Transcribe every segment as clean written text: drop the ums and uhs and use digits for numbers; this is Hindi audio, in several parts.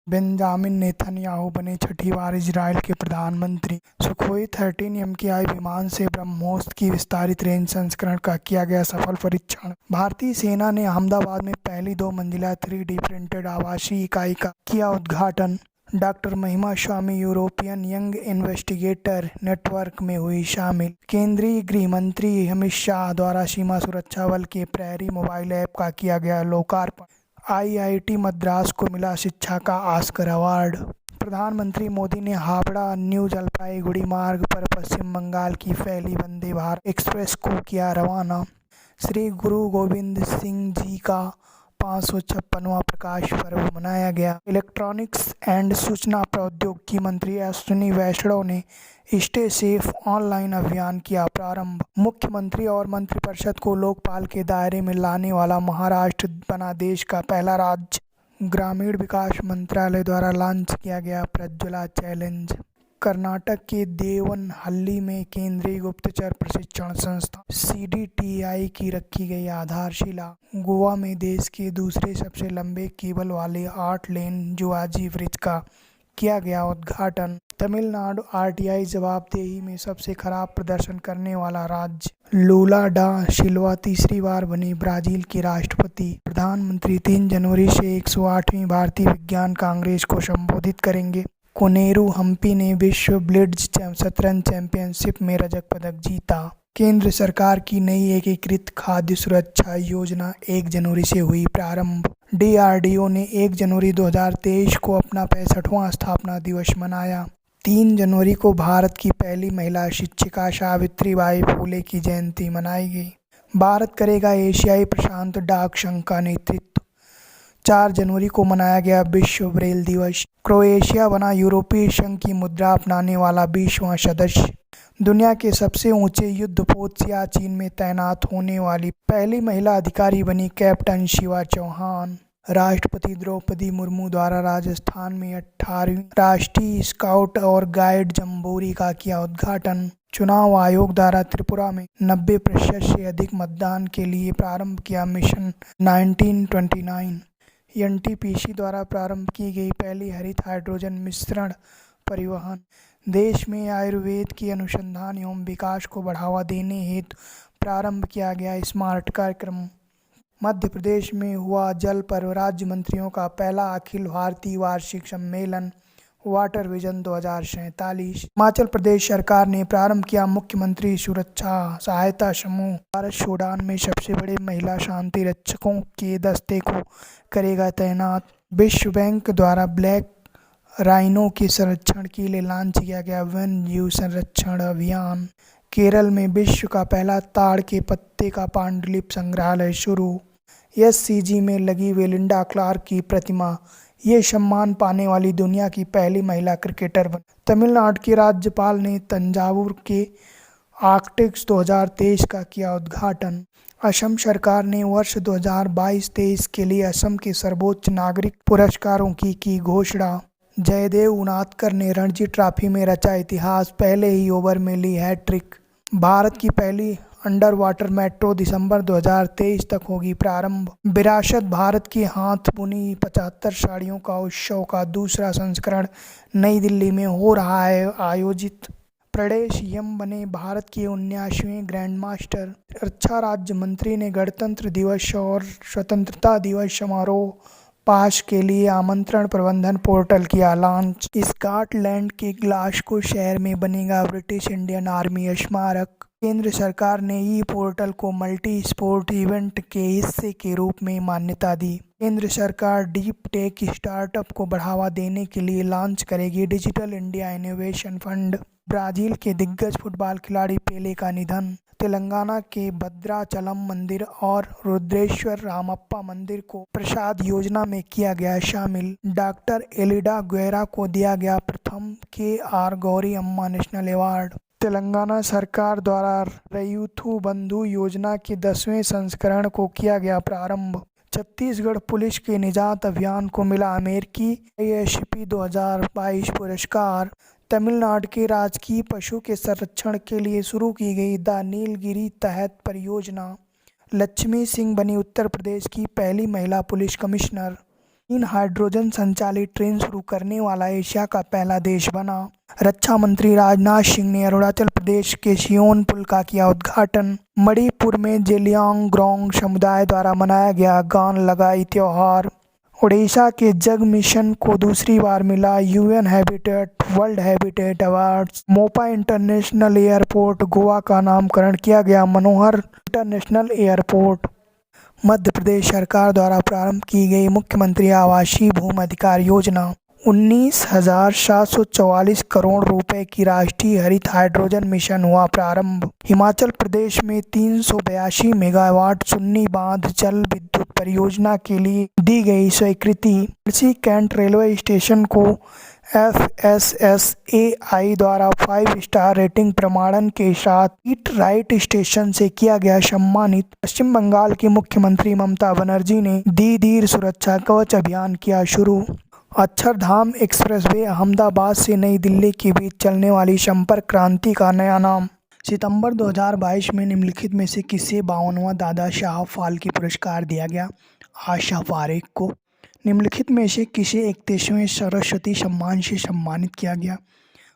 बेंजामिन नेतन्याहू बने छठी बार इजरायल के प्रधानमंत्री। सुखोई 13 MKI विमान से ब्रह्मोस की विस्तारित रेंज संस्करण का किया गया सफल परीक्षण। भारतीय सेना ने अहमदाबाद में पहली 2 मंजिला 3D प्रिंटेड आवासीय इकाई का किया उद्घाटन। डॉक्टर महिमा स्वामी यूरोपियन यंग इन्वेस्टिगेटर नेटवर्क में हुई शामिल। केंद्रीय गृह मंत्री अमित शाह द्वारा सीमा सुरक्षा बल के प्रहरी मोबाइल ऐप का किया गया लोकार्पण। IIT मद्रास को मिला शिक्षा का ऑस्कर अवार्ड। प्रधानमंत्री मोदी ने हावड़ा न्यू जलपाईगुड़ी मार्ग पर पश्चिम बंगाल की पहली वंदे भारत एक्सप्रेस को किया रवाना। श्री गुरु गोविंद सिंह जी का 556वां प्रकाश पर्व मनाया गया। इलेक्ट्रॉनिक्स एंड सूचना प्रौद्योगिकी मंत्री अश्विनी वैष्णव ने स्टे सेफ ऑनलाइन अभियान किया प्रारंभ। मुख्यमंत्री और मंत्रिपरिषद को लोकपाल के दायरे में लाने वाला महाराष्ट्र बना देश का पहला राज्य। ग्रामीण विकास मंत्रालय द्वारा लॉन्च किया गया प्रज्वला चैलेंज। कर्नाटक के देवनहल्ली में केंद्रीय गुप्तचर प्रशिक्षण संस्था CDTI की रखी गई आधारशिला। गोवा में देश के दूसरे सबसे लंबे केबल वाले 8 लेन जुआजी ब्रिज का किया गया उद्घाटन। तमिलनाडु RTI जवाबदेही में सबसे खराब प्रदर्शन करने वाला राज्य। लूला डा सिल्वा तीसरी बार बने ब्राजील के राष्ट्रपति। प्रधानमंत्री 3 जनवरी से 108वीं भारतीय विज्ञान कांग्रेस को संबोधित करेंगे। कोनेरू हम्पी ने विश्व ब्लिट्ज शतरंज चैंपियनशिप में रजत पदक जीता। केंद्र सरकार की नई एकीकृत खाद्य सुरक्षा योजना 1 जनवरी से हुई प्रारंभ। DRDO ने 1 जनवरी 2023 को अपना 65वां स्थापना दिवस मनाया। 3 जनवरी को भारत की पहली महिला शिक्षिका सावित्रीबाई फुले की जयंती मनाई गई। भारत करेगा एशियाई प्रशांत डाक संघ का नेतृत्व। 4 जनवरी को मनाया गया विश्व ब्रेल दिवस। क्रोएशिया बना यूरोपीय संघ की मुद्रा अपनाने वाला 20वां सदस्य। दुनिया के सबसे ऊंचे युद्धपोत सियाचिन में तैनात होने वाली पहली महिला अधिकारी बनी कैप्टन शिवा चौहान। राष्ट्रपति द्रौपदी मुर्मू द्वारा राजस्थान में 18वीं राष्ट्रीय स्काउट और गाइड जम्बोरी का किया उद्घाटन। चुनाव आयोग द्वारा त्रिपुरा में 90% से अधिक मतदान के लिए प्रारंभ किया मिशन 1929। NTPC द्वारा प्रारंभ की गई पहली हरित हाइड्रोजन मिश्रण परिवहन। देश में आयुर्वेद के अनुसंधान एवं विकास को बढ़ावा देने हेतु प्रारंभ किया गया स्मार्ट कार्यक्रम। मध्य प्रदेश में हुआ जल पर्व राज्य मंत्रियों का पहला अखिल भारतीय वार्षिक सम्मेलन वाटर विजन 2047। हिमाचल प्रदेश सरकार ने प्रारंभ किया मुख्यमंत्री सुरक्षा सहायता समूह। भारत सूडान में सबसे बड़े महिला शांति रक्षकों के दस्ते को करेगा तैनात। विश्व बैंक द्वारा ब्लैक राइनो के संरक्षण के लिए लॉन्च किया गया वन जीव संरक्षण अभियान। केरल में विश्व का पहला ताड़ के पत्ते का पांडुलिपि संग्रहालय शुरू। SCG में लगी वेलिंडा क्लार्क की प्रतिमा। ये सम्मान पाने वाली दुनिया की पहली महिला क्रिकेटर बनी। तमिलनाडु के राज्यपाल ने तंजावुर के आर्कटिक्स 2023 का किया उद्घाटन। असम सरकार ने वर्ष 2022-23 के लिए असम के सर्वोच्च नागरिक पुरस्कारों की घोषणा। जयदेव उनादकर ने रणजी ट्रॉफी में रचा इतिहास, पहले ही ओवर में ली हैट्रिक। भारत की पहली अंडर वाटर मेट्रो दिसंबर 2023 तक होगी प्रारंभ। विरासत भारत की हाथ बुनी 75 साड़ियों का उत्सव का दूसरा संस्करण नई दिल्ली में हो रहा है आयोजित। प्रदेश यम बने भारत के 79वें ग्रैंड मास्टर। रक्षा राज्य मंत्री ने गणतंत्र दिवस और स्वतंत्रता दिवस समारोह पास के लिए आमंत्रण प्रबंधन पोर्टल किया लॉन्च। स्कॉटलैंड के ग्लासगो शहर में बनेगा ब्रिटिश इंडियन आर्मी स्मारक। केंद्र सरकार ने ई पोर्टल को मल्टी स्पोर्ट इवेंट के हिस्से के रूप में मान्यता दी। केंद्र सरकार डीप टेक स्टार्टअप को बढ़ावा देने के लिए लॉन्च करेगी digital India innovation fund. Brazil के दिग्गज फुटबॉल खिलाड़ी पेले का निधन। तेलंगाना के भद्राचलम मंदिर और रुद्रेश्वर रामप्पा मंदिर को प्रसाद योजना में किया गया शामिल। डॉक्टर एलिडा गुएरा को दिया गया प्रथम KR गौरी अम्मा नेशनल अवार्ड। तेलंगाना सरकार द्वारा रयूथु बंधु योजना के 10वें संस्करण को किया गया प्रारंभ। छत्तीसगढ़ पुलिस के निजात अभियान को मिला अमेरिकी ISP 2022 पुरस्कार। तमिलनाडु के राजकीय पशु के संरक्षण के लिए शुरू की गई द नीलगिरी तहत परियोजना। लक्ष्मी सिंह बनी उत्तर प्रदेश की पहली महिला पुलिस कमिश्नर। तीन हाइड्रोजन संचालित ट्रेन शुरू करने वाला एशिया का पहला देश बना। रक्षा मंत्री राजनाथ सिंह ने अरुणाचल प्रदेश के सियोन पुल का किया उद्घाटन। मणिपुर में जेलियांगरोंग समुदाय द्वारा मनाया गया गान लगाई त्योहार। ओडिशा के जग मिशन को दूसरी बार मिला UN habitat world habitat awards. Mopa international airport Goa का नामकरण किया गया मनोहर इंटरनेशनल एयरपोर्ट। मध्य प्रदेश सरकार द्वारा प्रारंभ की गई मुख्यमंत्री आवासीय भूमि अधिकार योजना। 19,744 करोड़ रुपए की राष्ट्रीय हरित हाइड्रोजन मिशन हुआ प्रारंभ। हिमाचल प्रदेश में 382 मेगावाट सुन्नी बांध जल विद्युत परियोजना के लिए दी गई स्वीकृति। कृषि कैंट रेलवे स्टेशन को FSSAI द्वारा 5 स्टार रेटिंग प्रमाणन के साथ ईट राइट स्टेशन से किया गया सम्मानित। पश्चिम बंगाल की मुख्यमंत्री ममता बनर्जी ने दीदीर सुरक्षा कवच अभियान किया शुरू। अक्षरधाम एक्सप्रेसवे अहमदाबाद से नई दिल्ली के बीच चलने वाली संपर्क क्रांति का नया नाम। सितंबर 2022 में निम्नलिखित में से किसे 52वां दादा साहब फाल्के पुरस्कार दिया गया? आशा पारेख को। निम्नलिखित में से किसे 31वें सरस्वती सम्मान से सम्मानित किया गया?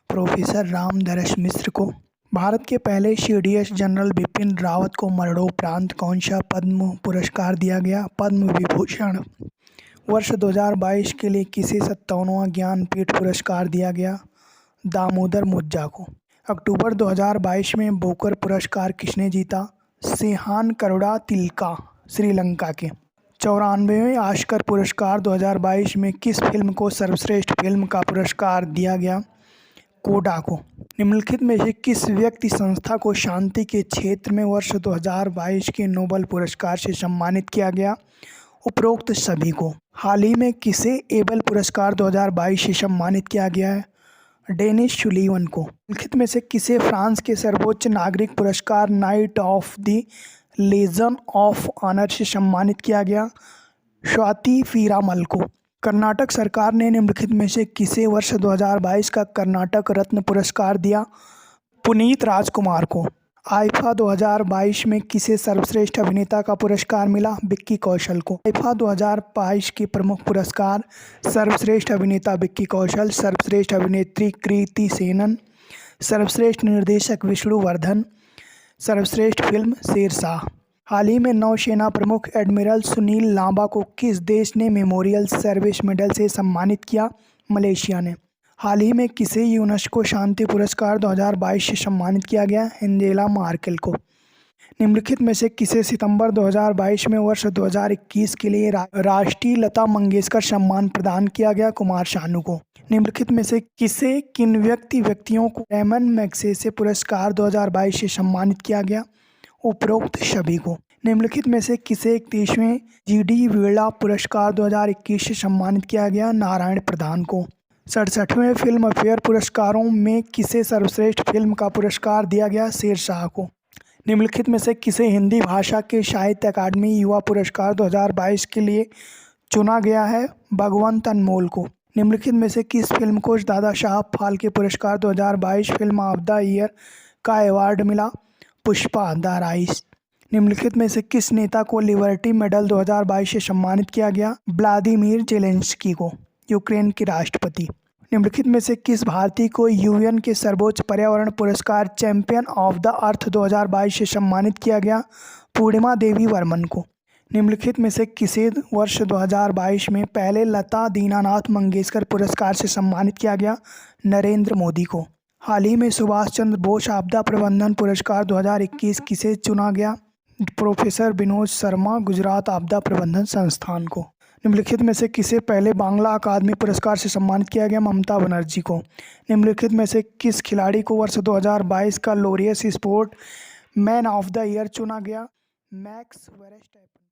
प्रोफेसर रामधरस मिश्र को। भारत के पहले CDS जनरल बिपिन रावत को मरणोपरांत कौन सा पद्म पुरस्कार दिया गया? पद्म विभूषण। वर्ष 2022 के लिए किसे 57वां ज्ञानपीठ पुरस्कार दिया गया? दामोदर मुंजा को। अक्टूबर 2022 में बोकर पुरस्कार किसने जीता? सेहान करुणा तिलका श्रीलंका के। 94वें ऑस्कर पुरस्कार 2022 में किस फिल्म को सर्वश्रेष्ठ फिल्म का पुरस्कार दिया गया? कोडा को। निम्नलिखित में से किस व्यक्ति संस्था को शांति के क्षेत्र में वर्ष 2022 के नोबेल पुरस्कार से सम्मानित किया गया? उपरोक्त सभी को। हाल ही में किसे एबल पुरस्कार 2022 से सम्मानित किया गया है? डेनिस सुलीवन को। निम्नलिखित में से किसे फ्रांस के सर्वोच्च नागरिक पुरस्कार Knight of the Legion of Honour से सम्मानित किया गया? स्वाति पीरामल को। कर्नाटक सरकार ने निम्नलिखित में से किसे वर्ष 2022 का कर्नाटक रत्न पुरस्कार दिया? पुनीत राजकुमार को। आईफा 2022 में किसे सर्वश्रेष्ठ अभिनेता का पुरस्कार मिला? विक्की कौशल को। आईफा 2022 के प्रमुख पुरस्कार: सर्वश्रेष्ठ अभिनेता विक्की कौशल, सर्वश्रेष्ठ अभिनेत्री कृति सेनन, सर्वश्रेष्ठ निर्देशक विष्णुवर्धन, सर्वश्रेष्ठ फिल्म शेरशाह। हाल ही में नौसेना प्रमुख एडमिरल सुनील लांबा को किस देश ने मेमोरियल सर्विस मेडल से सम्मानित किया? मलेशिया ने। हाल ही में किसे यूनेस्को शांति पुरस्कार 2022 से सम्मानित किया गया? एंजेला मार्केल को। निम्नलिखित में से किसे सितंबर 2022 में वर्ष 2021 के लिए राष्ट्रीय लता मंगेशकर सम्मान प्रदान किया गया? कुमार शानू को। निम्नलिखित में से किसे किन व्यक्तियों को रेमन मैग्सेसे पुरस्कार 2022 से सम्मानित किया गया? उपरोक्त सभी को। निम्नलिखित में से किसे 31वें GD वीणा पुरस्कार 2021 से सम्मानित किया गया? नारायण प्रधान को। 67वें फिल्म फेयर पुरस्कारों में किसे सर्वश्रेष्ठ फिल्म का पुरस्कार दिया गया? शेरशाह को। निम्नलिखित में से किसे हिंदी भाषा के साहित्य अकादमी युवा पुरस्कार 2022 के लिए चुना गया है? भगवंत अनमोल को। निम्नलिखित में से किस फिल्म को दादा साहब फाल्के पुरस्कार 2022 फिल्म ऑफ द ईयर का अवार्ड मिला? Pushpa the rise. निम्नलिखित में से किस नेता को लिबर्टी मेडल 2022 से सम्मानित किया गया? व्लादिमीर जेलेंस्की को, यूक्रेन के राष्ट्रपति। निम्नलिखित में से किस भारतीय को यूएन के सर्वोच्च पर्यावरण पुरस्कार चैंपियन ऑफ द अर्थ 2022 से सम्मानित किया गया? पूर्णिमा देवी वर्मन को। निम्नलिखित में से किसे वर्ष 2022 में पहले लता दीनानाथ मंगेशकर पुरस्कार से सम्मानित किया गया? नरेंद्र मोदी को। हाल ही में सुभाष चंद्र बोस आपदा प्रबंधन पुरस्कार 2021 किसे चुना गया? प्रोफेसर विनोद शर्मा, गुजरात आपदा प्रबंधन संस्थान को। निम्नलिखित में से किसे पहले बांग्ला अकादमी पुरस्कार से सम्मानित किया गया? ममता बनर्जी को। निम्नलिखित में से किस खिलाड़ी को वर्ष 2022 का Laureus sport man of the year चुना गया? Max Verstappen.